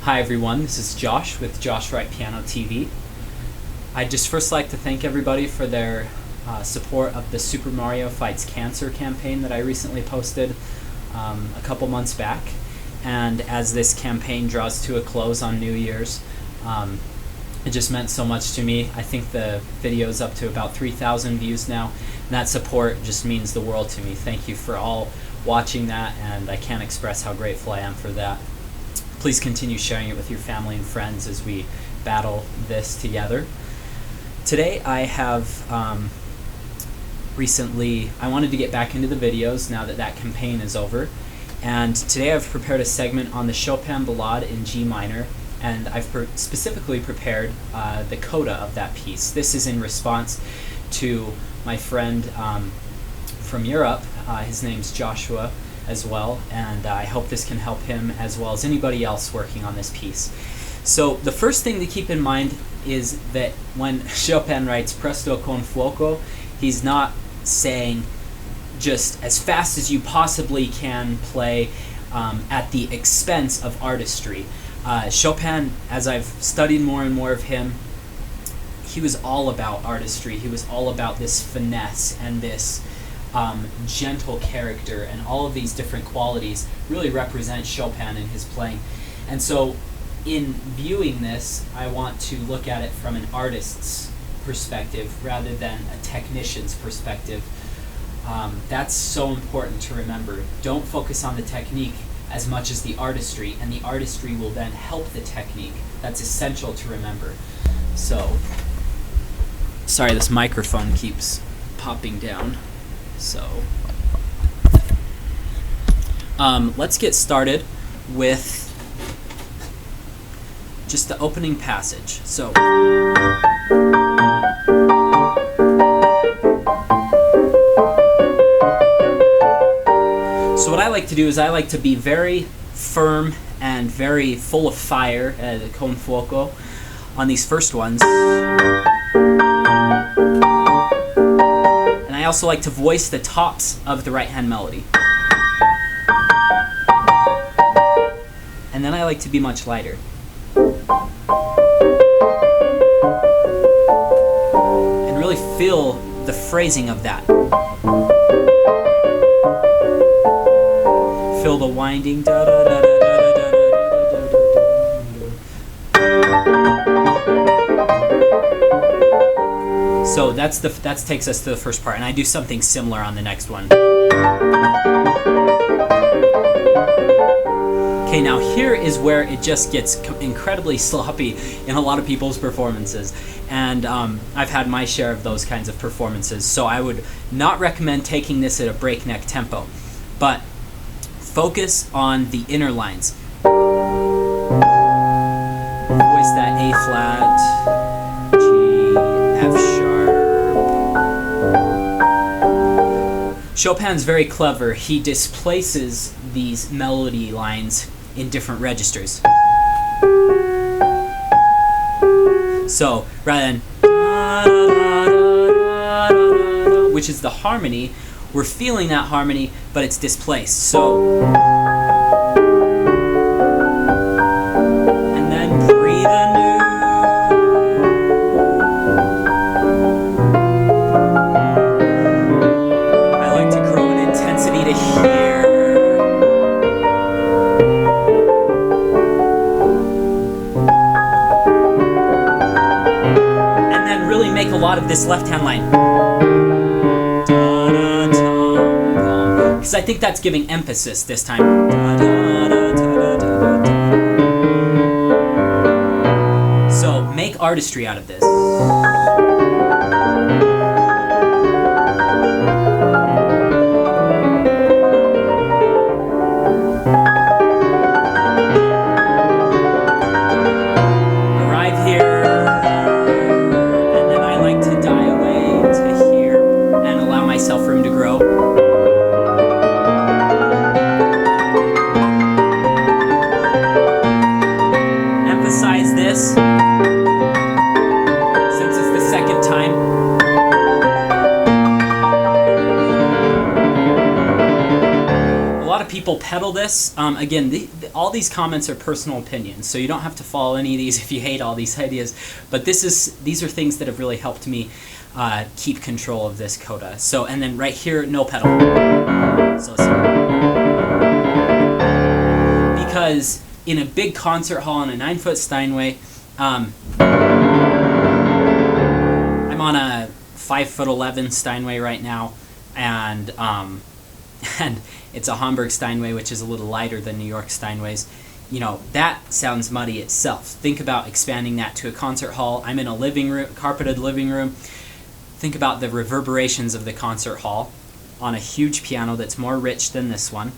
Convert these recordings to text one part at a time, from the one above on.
Hi everyone, this is Josh with Wright Piano TV. I'd just first like to thank everybody for their support of the Super Mario Fights Cancer campaign that I recently posted a couple months back. And as this campaign draws to a close on New Year's, it just meant so much to me. I think the video is up to about 3,000 views now, and that support just means the world to me. Thank you for all watching that, and I can't express how grateful I am for that. Please continue sharing it with your family and friends as we battle this together. Today I have I wanted to get back into the videos now that that campaign is over, and today I've prepared a segment on the Chopin Ballade in G minor, and I've specifically prepared the coda of that piece. This is in response to my friend from Europe. His name's Joshua as well, and I hope this can help him as well as anybody else working on this piece. So the first thing to keep in mind is that when Chopin writes presto con fuoco, he's not saying just as fast as you possibly can play at the expense of artistry. Chopin, as I've studied more and more of him, he was all about artistry. He was all about this finesse and this gentle character, and all of these different qualities really represent Chopin in his playing. And so in viewing this, I want to look at it from an artist's perspective rather than a technician's perspective. That's so important to remember. Don't focus on the technique as much as the artistry, and the artistry will then help the technique. That's essential to remember. So, sorry, this microphone keeps popping down. So, let's get started with just the opening passage. So, what I like to do is I like to be very firm and very full of fire, con fuoco, on these first ones. And I also like to voice the tops of the right hand melody. And then I like to be much lighter. And really feel the phrasing of that. Feel the winding da da da da da da da da. So that takes us to the first part, and I do something similar on the next one. Okay, now here is where it just gets incredibly sloppy in a lot of people's performances, and I've had my share of those kinds of performances, so I would not recommend taking this at a breakneck tempo, but focus on the inner lines. Voice that A flat, G, F sharp. Chopin's very clever. He displaces these melody lines in different registers. So rather than which is the harmony, we're feeling that harmony, but it's displaced. So, and then breathe anew. I like to grow in intensity to here. And then really make a lot of this left-hand line. Because I think that's giving emphasis this time. So make artistry out of this. Arrive here, and then I like to die away to here and allow myself room to grow. This, since it's the second time. A lot of people pedal this. Again, all these comments are personal opinions, so you don't have to follow any of these if you hate all these ideas, but these are things that have really helped me keep control of this coda. So, and then right here, no pedal. So because in a big concert hall on a 9-foot Steinway, I'm on a 5'11" Steinway right now, and it's a Hamburg Steinway, which is a little lighter than New York Steinways. You know, that sounds muddy itself. Think about expanding that to a concert hall. I'm in a living room, carpeted living room. Think about the reverberations of the concert hall on a huge piano that's more rich than this one.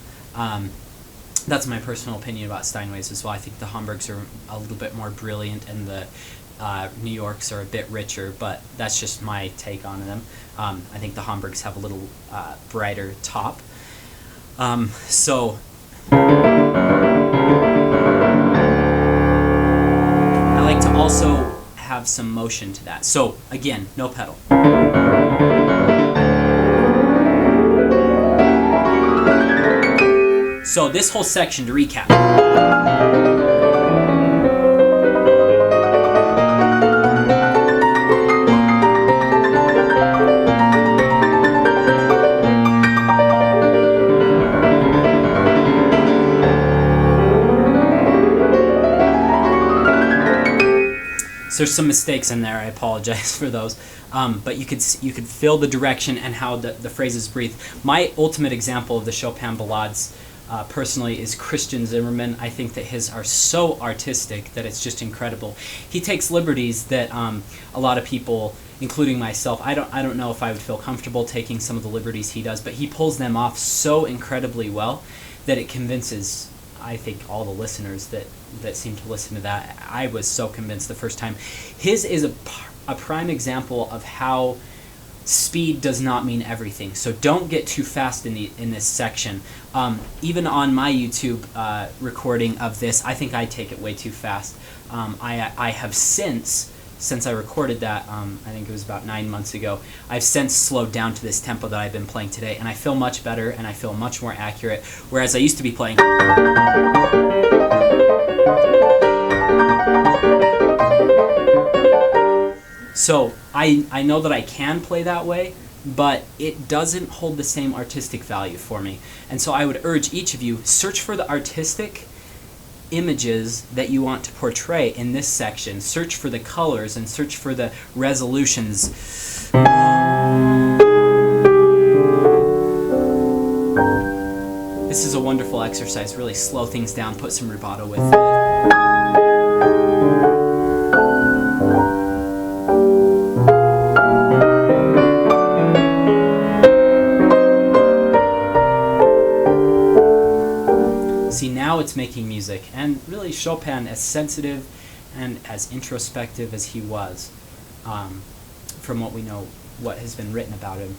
That's my personal opinion about Steinways as well. I think the Hamburgs are a little bit more brilliant and the New Yorks are a bit richer, but that's just my take on them. I think the Hamburgs have a little brighter top. So I like to also have some motion to that. So again, no pedal. So this whole section, to recap. So there's some mistakes in there. I apologize for those, but you could feel the direction and how the phrases breathe. My ultimate example of the Chopin ballades, personally, is Christian Zimmerman. I think that his are so artistic that it's just incredible. He takes liberties that a lot of people, including myself, I don't know if I would feel comfortable taking some of the liberties he does, but he pulls them off so incredibly well that it convinces, I think, all the listeners that seem to listen to that. I was so convinced the first time. His is a prime example of how speed does not mean everything. So don't get too fast in this section. Even on my YouTube recording of this, I think I take it way too fast. I have since I recorded that, I think it was about 9 months ago, I've since slowed down to this tempo that I've been playing today, and I feel much better and I feel much more accurate, whereas I used to be playing. So I know that I can play that way, but it doesn't hold the same artistic value for me. And so I would urge each of you, search for the artistic images that you want to portray in this section. Search for the colors and search for the resolutions. This is a wonderful exercise. Really slow things down, put some rubato with it. See, now it's making music, and really Chopin, as sensitive and as introspective as he was, from what we know, what has been written about him,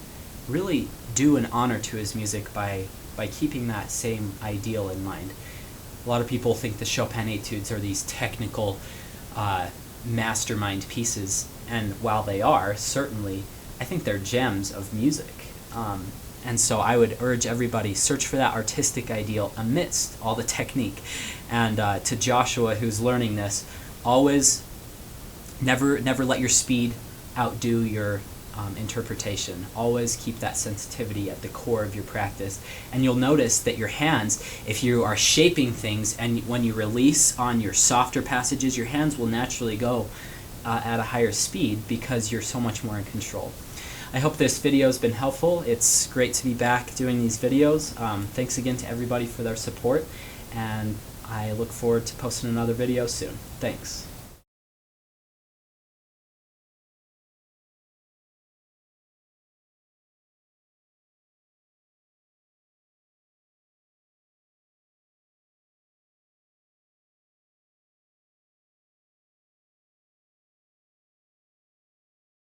really do an honor to his music by keeping that same ideal in mind. A lot of people think the Chopin etudes are these technical mastermind pieces, and while they are, certainly, I think they're gems of music. And so I would urge everybody, search for that artistic ideal amidst all the technique. And to Joshua, who's learning this, always never let your speed outdo your interpretation. Always keep that sensitivity at the core of your practice. And you'll notice that your hands, if you are shaping things, and when you release on your softer passages, your hands will naturally go at a higher speed because you're so much more in control. I hope this video has been helpful. It's great to be back doing these videos. Thanks again to everybody for their support, and I look forward to posting another video soon. Thanks.